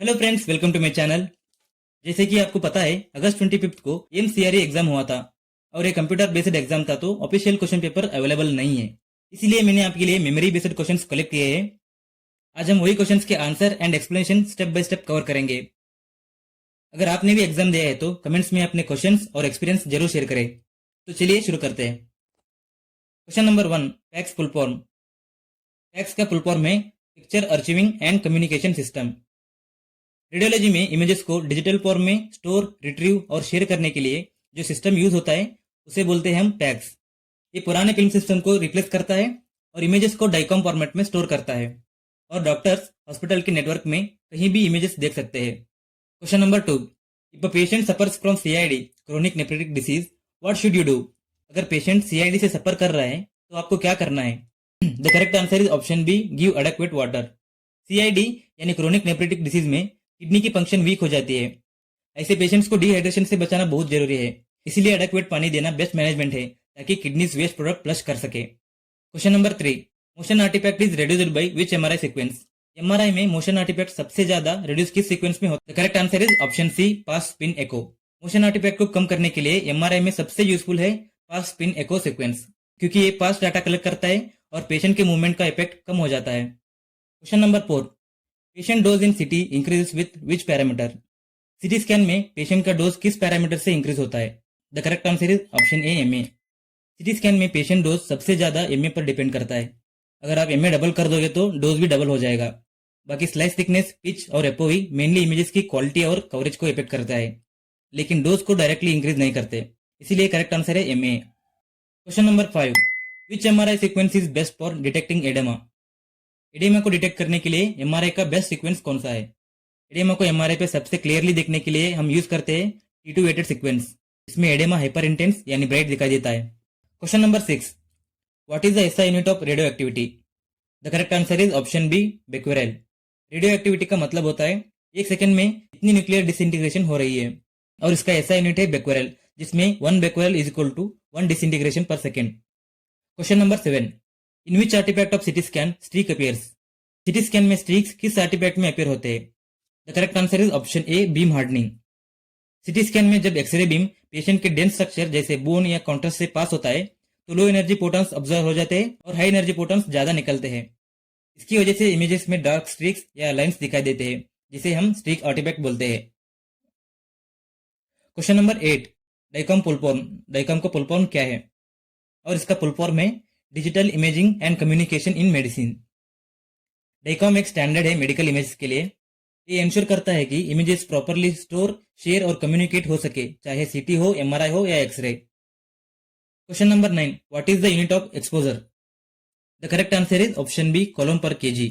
Hello friends, welcome to my channel. जैसे कि आपको पता है, अगस्त 25 को एमसीआरई एग्जाम हुआ था और ये कंप्यूटर बेस्ड एग्जाम था, तो ऑफिशियल क्वेश्चन पेपर अवेलेबल नहीं है। इसीलिए मैंने आपके लिए मेमोरी बेस्ड क्वेश्चंस कलेक्ट किए हैं। आज हम वही क्वेश्चंस के answer and explanation step by step cover करेंगे। अगर आपने भी एग्जाम दिया है तो कमेंट्स में अपने क्वेश्चंस और एक्सपीरियंस जरूर शेयर करें। तो चलिए शुरू करते हैं। Question number 1, PACS full form. PACS का फुल फॉर्म है picture archiving and communication system. Radiology में इमेजेस को डिजिटल फॉर्म में स्टोर, रिट्रीव और शेयर करने के लिए जो सिस्टम यूज होता है उसे बोलते हैं हम पैक्स। ये पुराने फिल्म सिस्टम को रिप्लेस करता है और इमेजेस को डाइकॉम फॉर्मेट में स्टोर करता है, और डॉक्टर्स हॉस्पिटल के नेटवर्क में कहीं भी इमेजेस देख सकते हैं। Question number 2, if a patient suffers from CID, chronic nephritic disease, what should you do? अगर पेशेंट सीआईडी से सफर कर रहा है तो आपको क्या करना है? The correct answer is option B, give adequate water. CID यानी क्रोनिक नेफ्रेटिक डिसीज में किडनी की फंक्शन वीक हो जाती है। ऐसे पेशेंट्स को डिहाइड्रेशन से बचाना बहुत जरूरी है, इसीलिए एडेक्वेट पानी देना बेस्ट मैनेजमेंट है ताकि किडनीज वेस्ट प्रोडक्ट फ्लश कर सके। Question number 3, motion artifact is reduced by which MRI sequence? MRI में मोशन आर्टिफैक्ट सबसे ज्यादा रिड्यूस किस सीक्वेंस में होता है? The correct answer is option C, fast spin echo. Motion artifact को कम करने के लिए एमआरआई में सबसे यूजफुल है पास स्पिन एको सीक्वेंस, क्योंकि ये पास डाटा कलेक्ट करता है और पेशेंट के मूवमेंट का इफेक्ट कम हो जाता है। Question number 4, patient dose in city increase with which parameter? City scan में पेशेंट का डोज किस पैरामीटर से इंक्रीज होता है? The correct answer is option A, MA. City scan में पेशेंट डोज सबसे ज्यादा एमए पर डिपेंड करता है। अगर आप एमए डबल कर दोगे तो डोज भी डबल हो जाएगा। बाकी स्लाइस थिकनेस, पिच और एपोवी मेनली इमेजेस की क्वालिटी और कवरेज को इफेक्ट करता है, लेकिन डोज को डायरेक्टली इंक्रीज नहीं करते, इसीलिए करेक्ट आंसर है MA. Question number 5, which MRI sequence is best for detecting oedema? Oedema को डिटेक्ट करने के लिए एमआरआई का बेस्ट सीक्वेंस कौन सा है? एडेमा को एमआरआई पे सबसे क्लियरली देखने के लिए हम यूज करते हैं T2 वेटेड सीक्वेंस। इसमें एडेमा हाइपर इंटेंस यानी ब्राइट दिखाई देता है। Question number 6, what is the SI unit of radio activity? The correct answer is option B, becquerel. Radio activity का मतलब होता है एक सेकंड में इतनी न्यूक्लियर डिसइंटीग्रेशन हो रही है, और इसका एसआई यूनिट है बेक्वेरेल, जिसमें 1 becquerel is equal to 1 disintegration per second. Question number 7, in which artifact of CT scan streak appears? CT scan में स्ट्रीक्स किस आर्टिफैक्ट में अपीयर होते हैं? The correct answer is option A, beam hardening. CT scan में जब X-ray beam patient के dense structure जैसे bone या कॉन्ट्रास्ट से पास होता है तो लो एनर्जी फोटॉन्स ऑब्जर्व हो जाते हैं और हाई एनर्जी फोटॉन्स ज्यादा निकलते हैं। इसकी वजह से इमेजेस में डार्क स्ट्रीक्स या लाइंस दिखाई देते हैं, जिसे हम स्ट्रीक आर्टिफैक्ट बोलते हैं। Question number 8, DICOM full form. DICOM का फुल फॉर्म क्या है? और इसका फुल फॉर्म है digital imaging and communication in medicine. DICOM एक स्टैंडर्ड है मेडिकल इमेज के लिए। ये इंश्योर करता है कि इमेजेस प्रॉपरली स्टोर, शेयर और कम्युनिकेट हो सके, चाहे सीटी हो, एमआरआई हो या X-ray. Question number 9, what is the unit of exposure? The correct answer is option B, coulomb per kg.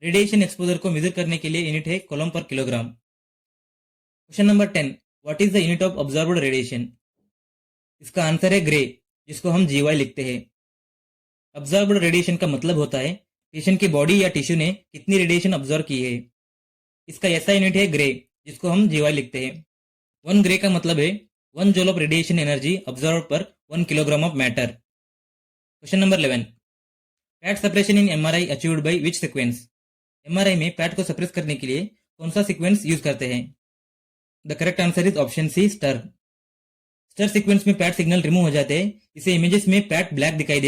Radiation exposure को मेजर करने के लिए यूनिट है coulomb per kilogram. Question number 10, what is the unit of absorbed radiation? इसका answer है gray, जिसको हम जीवाई लिखते हैं। ऑब्जर्व्ड रेडिएशन का मतलब होता है पेशेंट की बॉडी या टिश्यू ने कितनी रेडिएशन ऑब्जर्व की है। इसका ऐसा यूनिट है ग्रे, जिसको हम जीवाई लिखते हैं। 1 ग्रे का मतलब है 1 joule of radiation energy absorb per 1 kilogram of matter. Question number 11, fat separation in MRI achieved by which sequence? MRI में फैट को सप्रेस करने के लिए कौन सा सीक्वेंस यूज करते हैं? The correct answer is option C, STIR. STIR sequence में फैट सिग्नल रिमूव हो जाते हैं। इसे इमेजेस में फैट ब्लैक दिखाई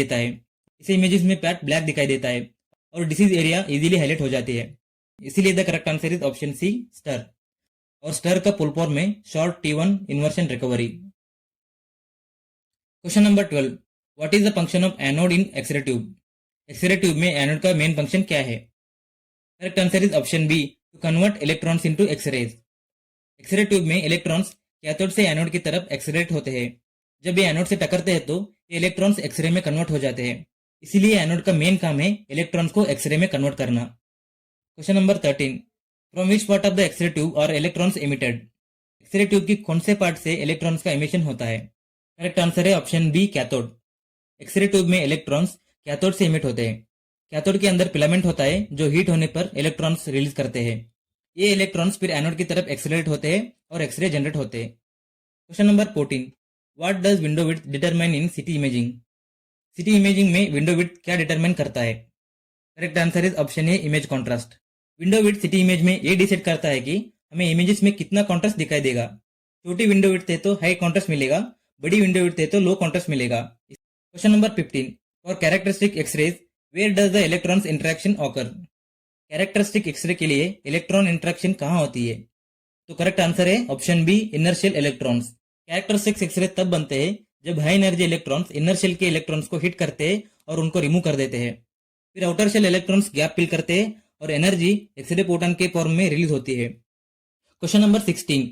देता है और डिसीज एरिया इजीली हाईलाइट हो जाती है। इसीलिए the correct answer is option C, STIR. और स्टर का फुल फॉर्म में short T1 inversion recovery. Question number 12, what is the function of anode in X-ray tube? X-ray tube में anode का main function क्या है? Correct answer is option B, to convert electrons into X-rays. X-ray tube में electrons cathode से anode की तरफ एक्सलेरेट होते हैं। जब ये एनोड से टकरते हैं तो ये इलेक्ट्रॉन्स एक्सरे में कन्वर्ट हो जाते हैं। इसीलिए एनोड का मेन काम है इलेक्ट्रॉन्स को एक्सरे में कन्वर्ट करना। Question number 13, from which part of the X-ray tube are electrons emitted? X-ray tube की कौन से पार्ट से इलेक्ट्रॉन्स का एमिशन होता है? करेक्ट आंसर है option B, cathode. X-ray tube में इलेक्ट्रॉन्स कैथोड से एमिट होते हैं। कैथोड के अंदर फिलामेंट होता है जो हीट होने पर इलेक्ट्रॉन्स रिलीज करते हैं। ये इलेक्ट्रॉन्स फिर एनोड की तरफ एक्सेलरेट होते हैं और एक्सरे जनरेट होते हैं। Question number 14, what does window width determine in city imaging? City imaging में विंडो विड्थ क्या डिटरमाइन करता है? Correct answer is option A, image contrast. Window width city image में ये डिसाइड करता है कि हमें इमेजेस में कितना कॉन्ट्रास्ट दिखाई देगा। छोटी विंडो विड्थ है तो हाई कॉन्ट्रास्ट मिलेगा, बड़ी विंडो विड्थ है तो लो कॉन्ट्रास्ट मिलेगा। Question number 15 for characteristic X-rays where does the electrons interaction occur. Characteristic X-ray के लिए इलेक्ट्रॉन इंटरेक्शन कहाँ होती है? तो करेक्ट आंसर है option B, inner shell electrons. Characteristic X-ray तब बनते हैं जब high energy electrons inner shell के इलेक्ट्रॉन्स को हिट करते हैं और उनको रिमूव कर देते हैं। फिर outer shell electrons gap fill करते हैं और एनर्जी एक्सरे फोटॉन के फॉर्म में रिलीज होती है। Question number 16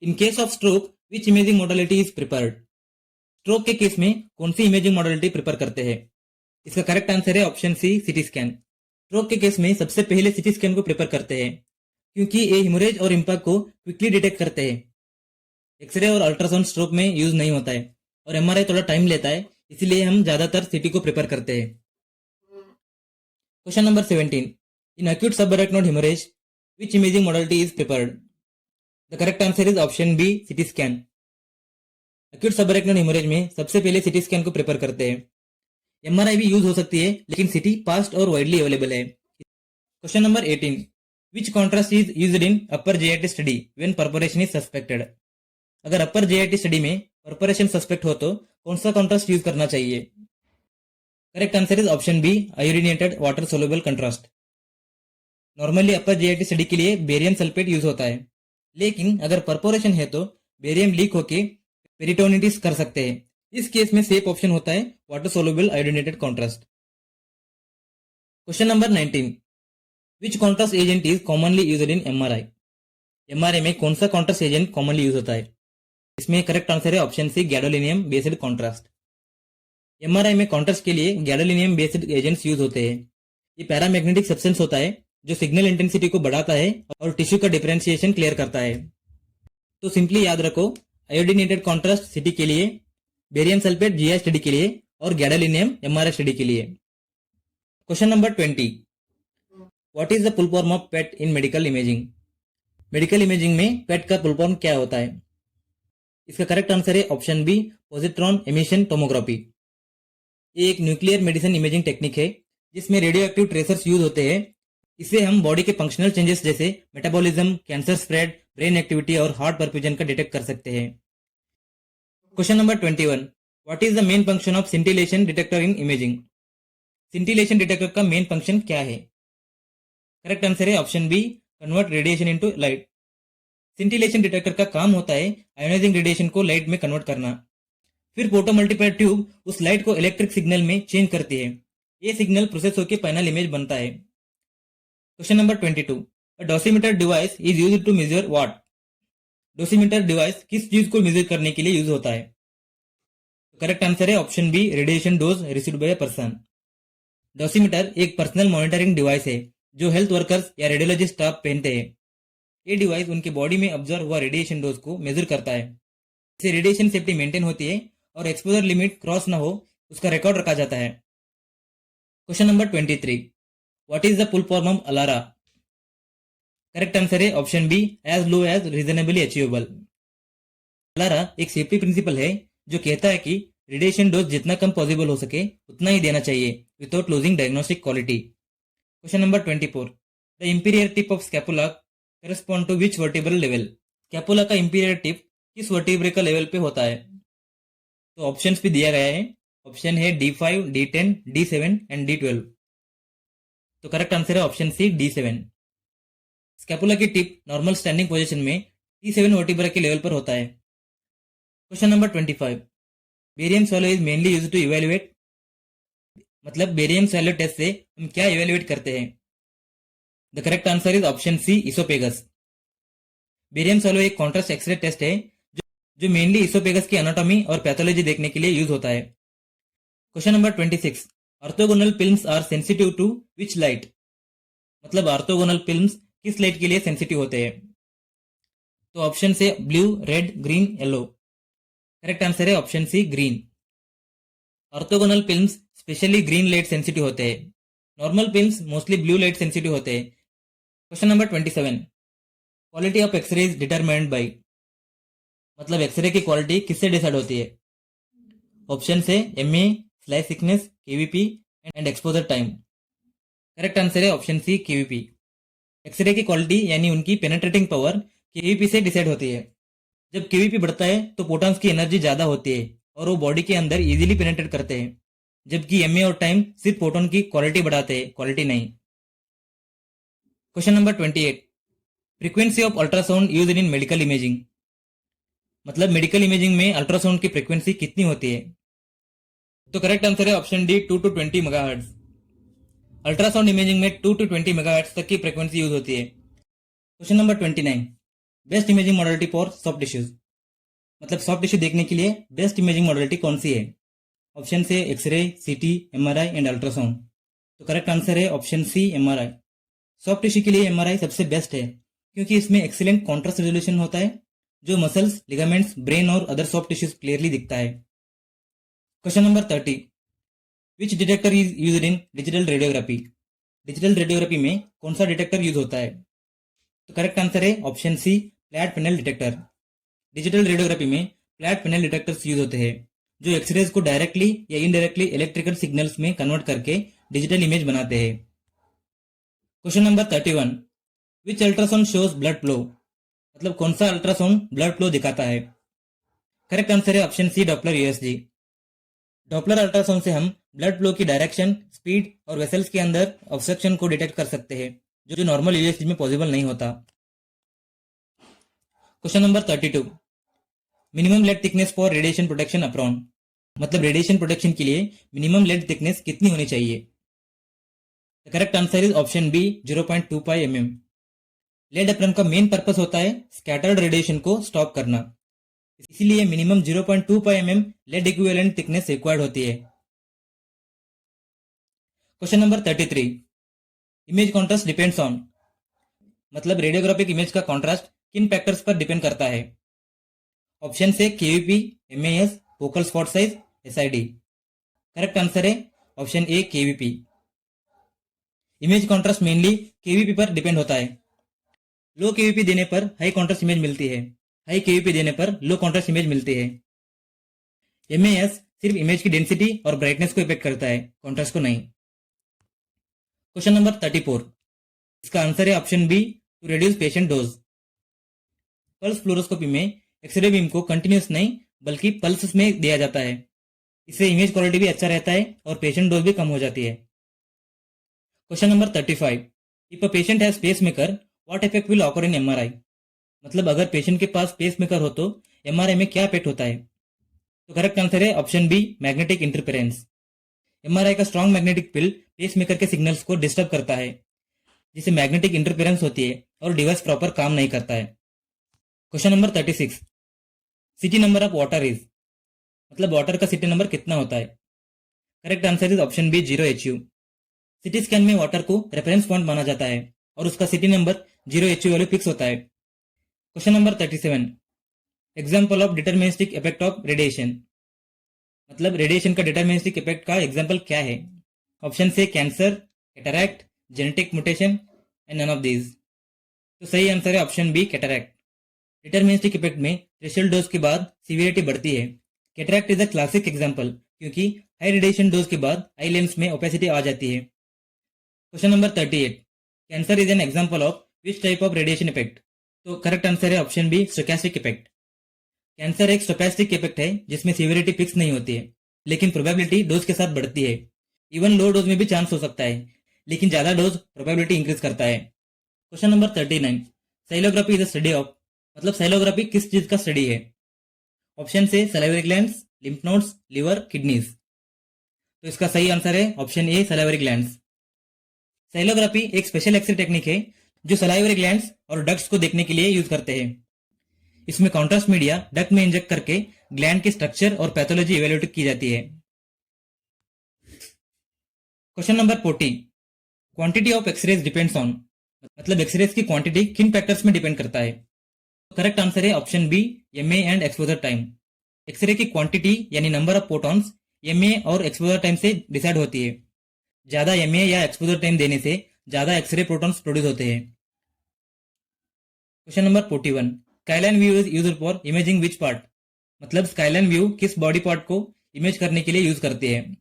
in case of stroke which imaging modality is preferred. Stroke के केस में कौन सी इमेजिंग मॉडलिटी प्रिपेयर करते हैं? इसका करेक्ट आंसर है option C, CT scan. Stroke के केस में सबसे पहले सिटी स्कैन को प्रिपेयर करते हैं क्योंकि ये हिमोरेज और इंपैक्ट को क्विकली डिटेक्ट करते हैं। एक्सरे और अल्ट्रासाउंड स्ट्रोक में यूज नहीं होता है और एमआरआई थोड़ा टाइम लेता है, इसलिए हम ज्यादातर सिटी को प्रिपेयर करते हैं। Question number 17 in acute subarachnoid haemorrhage which imaging modality is prepared. The correct answer is option B, CT scan. Acute subarachnoid haemorrhage में सबसे पहले सिटी स्कैन को प्रिपेयर करते हैं। एमआरआई भी यूज हो सकती है लेकिन सिटी फास्ट और वाइडली अवेलेबल है। Question number 18 which contrast is used in upper GIT study when perforation is suspected. अगर अपर जेआईटी स्टडी में परफोरेशन सस्पेक्ट हो तो कौन सा कॉन्ट्रास्ट यूज करना चाहिए? Correct answer is option B, iodinated water soluble contrast. Normally upper GIT study के लिए बेरियम सल्फेट यूज होता है, लेकिन अगर परफोरेशन है तो बेरियम लीक होके पेरिटोनिटिस कर सकते हैं। इस केस में सेफ ऑप्शन होता है water soluble iodinated contrast. Question number 19 which contrast agent is commonly used in MRI. MRI में कौन सा कॉन्ट्रास्ट एजेंट कॉमनली यूज होता है? इसमें करेक्ट आंसर है option C, gadolinium based contrast. MRI में कॉन्ट्रास्ट के लिए गैडोलिनियम बेस्ड एजेंट्स यूज होते हैं। ये पैरामैग्नेटिक सब्सटेंस होता है जो सिग्नल इंटेंसिटी को बढ़ाता है और टिश्यू का डिफरेंशिएशन क्लियर करता है। तो सिंपली याद रखो, आयोडीनेटेड कॉन्ट्रास्ट सिटी के लिए, बेरियम सल्फेट जीआई स्टडी के लिए और गैडोलिनियम एमआरआई स्टडी के लिए। Question number 20 what is the full form of PET in medical imaging. Medical imaging में पेट का फुल फॉर्म क्या होता है? इसका करेक्ट आंसर है option B, positron emission tomography. ये एक न्यूक्लियर मेडिसिन इमेजिंग टेक्निक है जिसमें रेडियो एक्टिव ट्रेसर्स यूज होते हैं। इससे हम बॉडी के फंक्शनल चेंजेस जैसे metabolism, cancer spread, brain activity और हार्ट परफ्यूजन का डिटेक्ट कर सकते हैं। Question number 21 what is the main function of scintillation detector in imaging. Scintillation detector का मेन फंक्शन क्या है? करेक्ट आंसर है option B, convert radiation into light. Scintillation detector का काम होता है आयोनाइजिंग रेडिएशन को लाइट में कन्वर्ट करना। फिर फोटो मल्टीप्लायर ट्यूब उस लाइट को इलेक्ट्रिक सिग्नल में चेंज करती है। ये सिग्नल प्रोसेस होकर फाइनल इमेज बनता है। Question number 22 a dosimeter device is used to measure what. Dosimeter device किस चीज को मेजर करने के लिए यूज होता है? करेक्ट आंसर है option B, radiation dose received by a person. Dosimeter एक पर्सनल मॉनिटरिंग डिवाइस है जो हेल्थ वर्कर्स या रेडियोलॉजिस्ट स्टाफ पहनते हैं। ये डिवाइस उनके बॉडी में ऑब्जर्व हुआ रेडिएशन डोज को मेजर करता है। इससे रेडिएशन सेफ्टी मेंटेन होती है और एक्सपोजर लिमिट क्रॉस ना हो उसका रिकॉर्ड रखा जाता है। Question number 23 what is the full form of ALARA. Correct answer है option B, as low as reasonably achievable. ALARA एक सेफ्टी प्रिंसिपल है जो कहता है कि रेडिएशन डोज जितना कम पॉसिबल हो सके उतना ही देना चाहिए without losing diagnostic quality. Question number 24 the inferior tip of scapula correspond to which vertebral level. Scapula का इंपीरियर टिप किस वर्टिब्रे का लेवल पे होता है? तो ऑप्शंस भी दिया गया है। ऑप्शन है D5, D10, D7 and D12। तो करेक्ट आंसर है ऑप्शन सी, D7। स्कैपुला की टिप नॉर्मल स्टैंडिंग पोजीशन में T7 वर्टिब्रा के लेवल पर होता है। Question number 25 barium swallow is mainly used to evaluate. मतलब बेरियम सॉलो टेस्ट से हम क्या इवेल्युएट करते हैं? The correct answer is option C, oesophagus. Barium swallow एक कॉन्ट्रास्ट एक्सरे टेस्ट है जो मेनली इसोपेगस की एनाटॉमी और पैथोलॉजी देखने के लिए यूज होता है। Question number 26 orthogonal films are sensitive to which light. मतलब ऑर्थोगोनल फिल्म्स किस लाइट के लिए सेंसिटिव होते हैं? तो ऑप्शन से blue, red, green, yellow. Correct answer है option C, green. Orthogonal films specially green light sensitive होते हैं। Normal films mostly blue light sensitive होते हैं। Question number 27 quality of X-ray is determined by. मतलब एक्सरे की quality किससे decide होती है? ऑप्शन से MA, slice thickness, KVP and exposure time. Correct answer है ऑप्शन सी, KVP। एक्सरे की क्वालिटी यानी उनकी पेनेट्रेटिंग पावर केवीपी से डिसाइड होती है। जब केवीपी बढ़ता है तो फोटॉन्स की एनर्जी ज्यादा होती है और वो बॉडी के अंदर इजीली पेनेट्रेट करते हैं, जबकि एमए और टाइम सिर्फ फोटोन की क्वालिटी बढ़ाते हैं, क्वालिटी नहीं। Question number 28, frequency of ultrasound used in medical imaging. मतलब मेडिकल इमेजिंग में अल्ट्रासाउंड की फ्रीक्वेंसी कितनी होती है? तो करेक्ट आंसर है option D, 2 to 20 megahertz. Ultrasound imaging में 2 to 20 मेगाहर्ट्ज तक की फ्रीक्वेंसी यूज होती है। Question number 29, best imaging modality for soft tissues. मतलब सॉफ्ट टिश्यू देखने के लिए बेस्ट इमेजिंग मॉडलिटी कौन सी है? ऑप्शन से X-ray, CT, MRI and ultrasound. तो करेक्ट आंसर है option C, MRI. Soft tissue के लिए एमआरआई सबसे बेस्ट है क्योंकि इसमें एक्सीलेंट कॉन्ट्रास्ट रेजोल्यूशन होता है, जो मसल्स, लिगामेंट्स, ब्रेन और अदर सॉफ्ट टिश्यूज क्लियरली दिखता है। Question number 30, which detector is used in digital radiography. Digital radiography में कौन सा डिटेक्टर यूज होता है? तो करेक्ट आंसर है option C, flat panel detector. Digital radiography में फ्लैट पैनल डिटेक्टर्स यूज होते हैं जो एक्सरेज को डायरेक्टली या इनडायरेक्टली इलेक्ट्रिकल सिग्नल्स में कन्वर्ट करके डिजिटल इमेज बनाते हैं। क्वेश्चन नंबर 31, विच अल्ट्रासाउंड शोज ब्लड फ्लो। मतलब कौन सा अल्ट्रासाउंड ब्लड फ्लो दिखाता है? करेक्ट आंसर है option C, Doppler USG. Doppler ultrasound से हम ब्लड फ्लो की डायरेक्शन, स्पीड और वेसल्स के अंदर ऑब्स्ट्रक्शन को डिटेक्ट कर सकते हैं, जो नॉर्मल यूएसजी में पॉसिबल नहीं होता। Question number 32, minimum lead thickness for radiation protection apron. मतलब रेडिएशन प्रोटेक्शन के लिए मिनिमम लेड थिकनेस कितनी होनी चाहिए? The correct answer is option B, 0.25 mm। Lead apron का मेन पर्पस होता है स्कैटर्ड रेडिएशन को स्टॉप करना, इसीलिए minimum 0.25 mm lead equivalent thickness required होती है। Question number 33, image contrast depends on. मतलब रेडियोग्राफिक इमेज का कॉन्ट्रास्ट किन फैक्टर्स पर डिपेंड करता है? ऑप्शन से kVp, mAs, focal spot size, SID. Correct answer है option A, kVp. Image contrast mainly kVp पर डिपेंड होता है। लो केवीपी देने पर हाई कॉन्ट्रास्ट इमेज मिलती है, हाई केवीपी देने पर लो कॉन्ट्रास्ट इमेज मिलती है। एमएएस सिर्फ इमेज की डेंसिटी और ब्राइटनेस को इफेक्ट करता है, कॉन्ट्रास्ट को नहीं। क्वेश्चन नंबर 34, इसका आंसर है option B, to reduce patient dose. Pulse fluoroscopy में एक्सरे बीम को कंटिन्यूस नहीं बल्कि पल्स में दिया जाता है, इससे इमेज क्वालिटी भी अच्छा रहता है और पेशेंट डोज भी कम हो जाती है। Question number 35, if a patient has pacemaker what effect will occur in MRI. मतलब अगर पेशेंट के पास पेसमेकर हो तो एमआरआई में क्या इफेक्ट होता है? तो करेक्ट आंसर है option B, magnetic interference. MRI का स्ट्रॉन्ग मैग्नेटिक फील्ड पेसमेकर के सिग्नल्स को डिस्टर्ब करता है, जिससे मैग्नेटिक इंटरफेरेंस होती है और डिवाइस प्रॉपर काम नहीं करता है। Question number 36, CT number of water is. मतलब वाटर का सिटी नंबर कितना होता है? Correct answer is option B, 0HU। CT scan में वाटर को रेफरेंस पॉइंट माना जाता है और उसका city number 0HU value fix होता है। Question number 37, example of deterministic effect of radiation. मतलब रेडिएशन का डिटरमिनिस्टिक इफेक्ट का एग्जाम्पल क्या है? ऑप्शन से cancer, cataract, genetic mutation and none of these. तो सही आंसर है option B, cataract. Deterministic effect में थ्रेशोल्ड डोज के बाद सीवियरिटी बढ़ती है। Cataract is a classic example क्योंकि हाई रेडिएशन डोज के बाद आई लेंस में ओपेसिटी आ जाती है। Question number 38, cancer is an example of which type of radiation effect. तो करेक्ट आंसर है option B, stochastic effect. Cancer एक स्टोचैस्टिक इफेक्ट है जिसमें सीवियरिटी फिक्स नहीं होती है, लेकिन प्रोबेबिलिटी डोज के साथ बढ़ती है। इवन लो डोज में भी चांस हो सकता है, लेकिन ज्यादा डोज प्रोबेबिलिटी इंक्रीज करता है। Question number 39, sialography is a study of. मतलब साइलोग्राफी किस चीज का स्टडी है? ऑप्शन से salivary glands, lymph nodes, liver, kidneys. तो इसका सही आंसर है option A, salivary glands. Sialography एक स्पेशल एक्सरे टेक्निक है जो सलाइवरी ग्लैंड्स और डक्ट्स को देखने के लिए यूज करते हैं। इसमें कॉन्ट्रास्ट मीडिया डक्ट में इंजेक्ट करके ग्लैंड के स्ट्रक्चर और पैथोलॉजी इवेल्युएट की जाती है। Question number 40, quantity of X-rays depends on. मतलब एक्सरेज की क्वांटिटी किन फैक्टर्स में डिपेंड करता है? करेक्ट आंसर है option B, mA and exposure time. X-ray की क्वांटिटी यानी नंबर ऑफ फोटॉन्स एमए और एक्सपोजर टाइम से डिसाइड होती है। ज्यादा एमए या एक्सपोजर टाइम देने से ज्यादा एक्सरे प्रोटॉन्स प्रोड्यूस होते हैं। Question number 41, skyline view is used for imaging which part. मतलब स्काईलाइन व्यू किस बॉडी पार्ट को इमेज करने के लिए यूज करते हैं?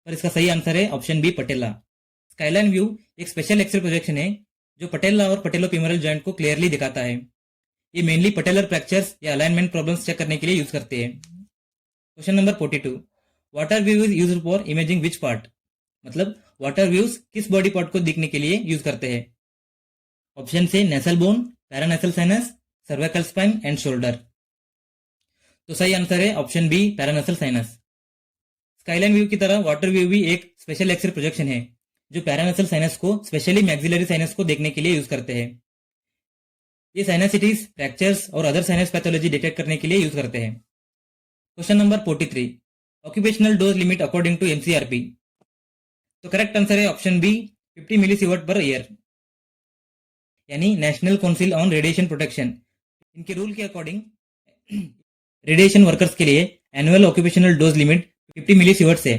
पर इसका सही आंसर है ऑप्शन बी, पटेला। स्काईलाइन व्यू एक स्पेशल एक्सरे प्रोजेक्शन है जो पटेला और पटेलोफिमोरल जॉइंट को क्लियरली दिखाता है। ये मेनली पटेलर फ्रैक्चर्स या अलाइनमेंट प्रॉब्लम्स चेक करने के लिए यूज करते हैं। Question number 42, water view is used for imaging which part? मतलब वाटर व्यूज किस बॉडी पार्ट को दिखने के लिए यूज करते हैं? ऑप्शन से nasal bone, paranasal sinus, cervical spine and shoulder. तो सही आंसर है option B, paranasal sinus. Skyline view की तरह वाटर व्यू भी एक स्पेशल एक्सरे प्रोजेक्शन है जो पैरानेसल साइनस को स्पेशली मैक्सिलरी साइनस को देखने के लिए यूज करते हैं। ये साइनसिटीज, फ्रैक्चर्स और अदर साइनस पैथोलॉजी डिटेक्ट करने के लिए यूज करते हैं। Question number 43, occupational dose limit according to MCRP. तो करेक्ट आंसर है option B, 50 millisievert per year, यानी national council on radiation protection. इनके रूल के अकॉर्डिंग रेडिएशन वर्कर्स के लिए एनुअल ऑक्यूपेशनल डोज लिमिट 50 मिलीसीवर्ट्स है।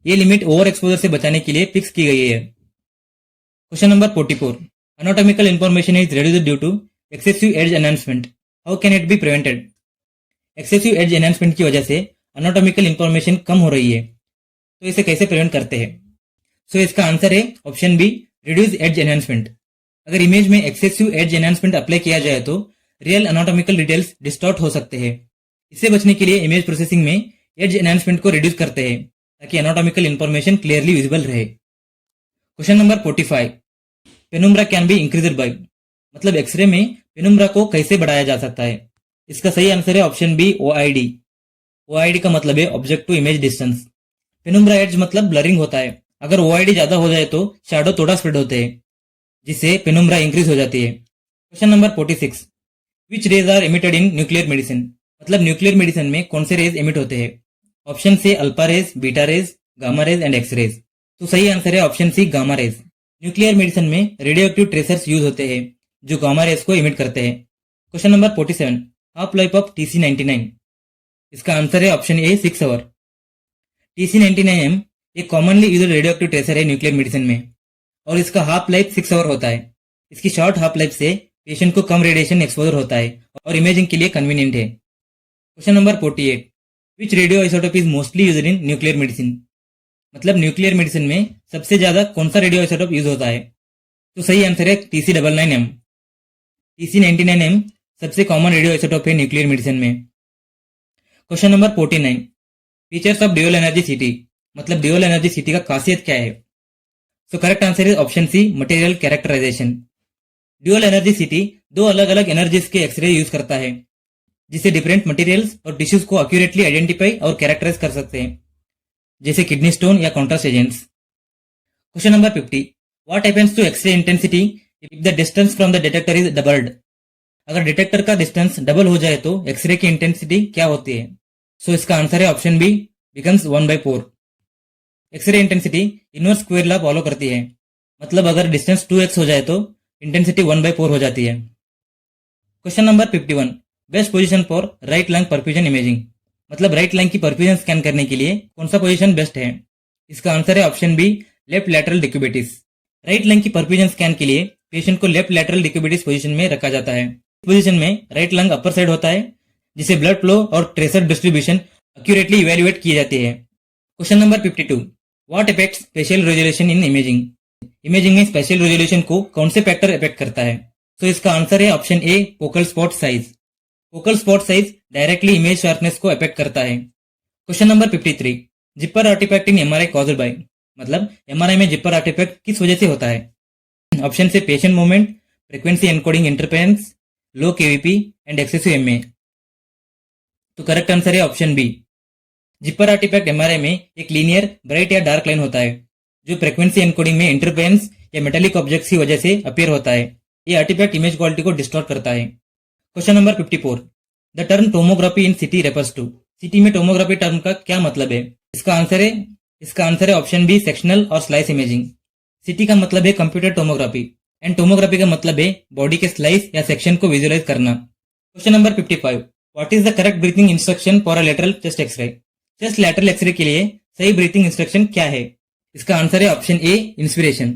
ये लिमिट ओवर एक्सपोजर से बचाने के लिए फिक्स की गई है। Question number 44, anatomical information is reduced due to excessive edge enhancement. How can it be prevented? Excessive edge enhancement की वजह से anatomical information कम हो रही है, तो इसे कैसे प्रिवेंट करते हैं? सो इसका आंसर है option B, reduce edge enhancement. अगर इमेज में एक्सेसिव एज एनहांसमेंट अप्लाई किया जाए तो रियल एनाटॉमिकल डिटेल्स डिस्टॉर्ट हो सकते हैं। इससे बचने के लिए इमेज प्रोसेसिंग में एज एनहांसमेंट को रिड्यूस करते हैं ताकि एनाटॉमिकल इंफॉर्मेशन क्लियरली विजिबल रहे। Question number 45, penumbra can be increased by. मतलब एक्सरे में पेनुम्ब्रा को कैसे बढ़ाया जा सकता है? इसका सही आंसर है ऑप्शन बी, ओआईडी। ओआईडी का मतलब है object to image distance. Penumbra edge मतलब ब्लरिंग होता है। अगर ओआईडी ज्यादा हो जाए तो शैडो थोड़ा स्प्रेड होते हैं, जिससे पेनुम्ब्रा इंक्रीज हो जाती है। Question number 46, which rays are emitted in nuclear medicine. मतलब न्यूक्लियर मेडिसिन में कौन से रेज एमिट होते हैं? ऑप्शन से alpha rays, beta rays, gamma rays and X-rays. तो सही आंसर है option C, gamma rays. Nuclear medicine में रेडियो एक्टिव ट्रेसर्स यूज होते हैं जो गामा रेज को इमिट करते हैं। Question number 47, half life of TC99। इसका आंसर है ऑप्शन ए, 6 आवर। TC99M एक commonly used radio active tracer है न्यूक्लियर मेडिसिन में और इसका हाफ लाइफ 6 आवर होता है। इसकी शॉर्ट हाफ लाइफ से पेशेंट को कम रेडिएशन एक्सपोजर होता है और इमेजिंग के लिए कन्वीनियंट है। Question number 48, which radio isotope is mostly used in nuclear medicine. मतलब न्यूक्लियर मेडिसिन में सबसे ज्यादा कौन सा रेडियो आइसोटोप यूज होता है? तो सही आंसर है TC99M। TC99M सबसे कॉमन रेडियो आइसोटोप है न्यूक्लियर मेडिसिन में। Question number 49, features of dual energy CT. मतलब ड्यूअल एनर्जी सीटी का खासियत क्या है? सो करेक्ट आंसर है option C, material characterisation. Dual energy CT दो अलग अलग एनर्जीज के एक्सरे यूज करता है जिससे डिफरेंट मटेरियल्स और टिश्यूज को एक्यूरेटली आइडेंटिफाई और कैरेक्टराइज कर सकते हैं, जैसे किडनी स्टोन या contrast agents. Question number 50, what happens to X-ray intensity if the distance from the detector is doubled. अगर डिटेक्टर का डिस्टेंस डबल हो जाए तो एक्सरे की इंटेंसिटी क्या होती है? सो इसका आंसर है option B, becomes 1/4। X-ray intensity inverse square law follow करती है। मतलब अगर डिस्टेंस 2x हो जाए तो इंटेंसिटी 1/4 हो जाती है। Question number 51, best position for right lung perfusion imaging. मतलब राइट लंग की परफ्यूजन स्कैन करने के लिए कौन सा पोजीशन बेस्ट है? इसका आंसर है option B, left lateral decubitus. Right lung की परफ्यूजन स्कैन के लिए पेशेंट को लेफ्ट लैटरल डिक्यूबिटिस पोजीशन में रखा जाता है। इस पोजीशन में राइट लंग अपर साइड होता है जिससे ब्लड फ्लो और ट्रेसर डिस्ट्रीब्यूशन एक्यूरेटली इवेल्युएट की जाती है। Question number 52, what affects special resolution in imaging. Imaging में स्पेशल रेजोल्यूशन को कौन से फैक्टर अफेक्ट करता है? तो इसका आंसर है option A, focal spot size. Focal spot size directly image sharpness को अफेक्ट करता है। Question number 53, zipper artifact in MRI caused by. मतलब MRI में जिपर आर्टिफैक्ट किस वजह से होता है? ऑप्शन से patient movement, frequency encoding interference, low KVP and excessive MA। तो करेक्ट आंसर है option B. Zipper artifact MRI में एक लीनियर ब्राइट या डार्क लाइन होता है जो फ्रीक्वेंसी एनकोडिंग में इंटरफेरेंस या मेटेलिक ऑब्जेक्ट्स की वजह से अपीयर होता है। ये आर्टिफैक्ट इमेज क्वालिटी को डिस्टॉर्ट करता है। Question number 54, the term tomography in CT refers to. CT में टोमोग्राफी टर्म का क्या मतलब है? इसका आंसर है ऑप्शन बी, सेक्शनल और स्लाइस इमेजिंग। CT का मतलब है कंप्यूटर टोमोग्राफी एंड टोमोग्राफी का मतलब है बॉडी के स्लाइस या सेक्शन को विजुअलाइज करना। Question number 55, what is the correct breathing instruction for a lateral chest x-ray. Chest lateral x-ray के लिए सही ब्रीथिंग इंस्ट्रक्शन क्या है? इसका आंसर है option A, inspiration.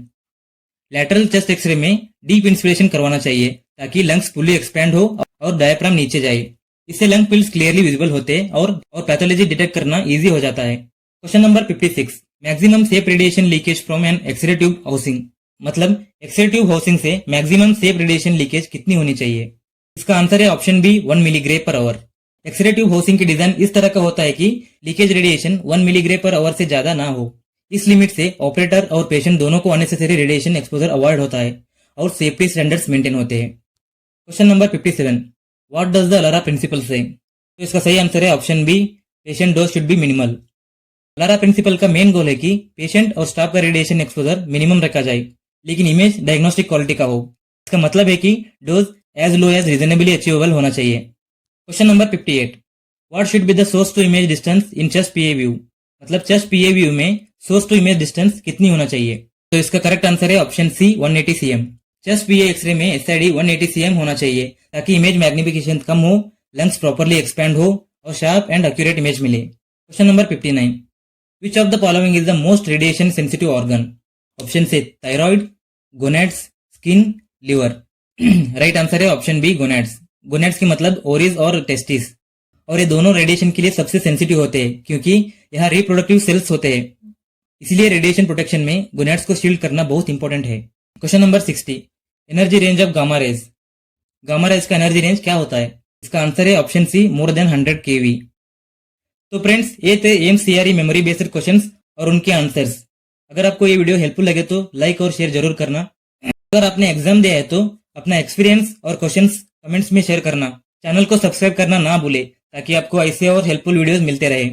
Lateral chest x-ray में डीप इंस्पिरेशन करवाना चाहिए ताकि लंग्स फुली एक्सपैंड हो और डायफ्राम नीचे जाए। इससे लंग पिल्स क्लियरली विजिबल होते हैं और पैथोलॉजी डिटेक्ट करना इजी हो जाता है। Question number 56, maximum safe radiation leakage from an x-ray tube housing. मतलब एक्सरे ट्यूब हाउसिंग से मैक्सिमम सेफ रेडिएशन लीकेज कितनी होनी चाहिए? इसका आंसर है option B 1 milligray per hour. X-ray tube housing की डिजाइन इस तरह का होता है कि leakage radiation 1 milligray per our से ज्यादा ना हो। इस लिमिट से ऑपरेटर और पेशेंट दोनों को अननेसेसरी रेडिएशन एक्सपोजर अवॉइड होता है और सेफ्टी स्टैंडर्ड्स मेंटेन होते हैं। Question number 57, what does the ALARA principle say? तो इसका सही आंसर है option B, patient dose should be minimal. ALARA principle का मेन गोल है कि पेशेंट और स्टाफ का रेडिएशन एक्सपोजर मिनिमम रखा जाए, लेकिन इमेज डायग्नोस्टिक क्वालिटी का हो। इसका मतलब है कि dose as low as reasonably achievable होना चाहिए। Question number 58, what should be the source to image distance in chest PA view? मतलब चेस्ट पीए व्यू में सोर्स टू इमेज डिस्टेंस कितनी होना चाहिए? तो इसका करेक्ट आंसर है option C 180 cm। Chest PA x-ray में एसआईडी 180 cm होना चाहिए ताकि इमेज मैग्निफिकेशन कम हो, लंग्स प्रॉपरली एक्सपैंड हो और शार्प एंड एक्यूरेट इमेज मिले। Question number 59, which of the following is the most radiation sensitive organ? Option से thyroid, gonads, skin, liver. Right answer है ऑप्शन बी गोनेड्स। गोनेड्स की मतलब ओरिज और testis, और ये दोनों रेडिएशन के लिए सबसे सेंसिटिव होते हैं क्योंकि यहाँ रिप्रोडक्टिव सेल्स होते हैं। इसलिए रेडिएशन प्रोटेक्शन में गोनेड्स को शील्ड करना बहुत इंपॉर्टेंट है। Question number 60, energy range of gamma rays. Gamma rays का एनर्जी रेंज क्या होता है? इसका आंसर है option C, more than 100 kV। तो फ्रेंड्स, ये थे एमसीआरई मेमोरी बेस्ड क्वेश्चंस और उनके आंसर्स। अगर आपको ये वीडियो हेल्पफुल लगे तो लाइक और शेयर जरूर करना। अगर आपने एग्जाम दिया है तो अपना एक्सपीरियंस और क्वेश्चंस कमेंट्स में शेयर करना। चैनल को सब्सक्राइब करना ना भूले ताकि आपको ऐसे और हेल्पफुल वीडियोस मिलते रहे।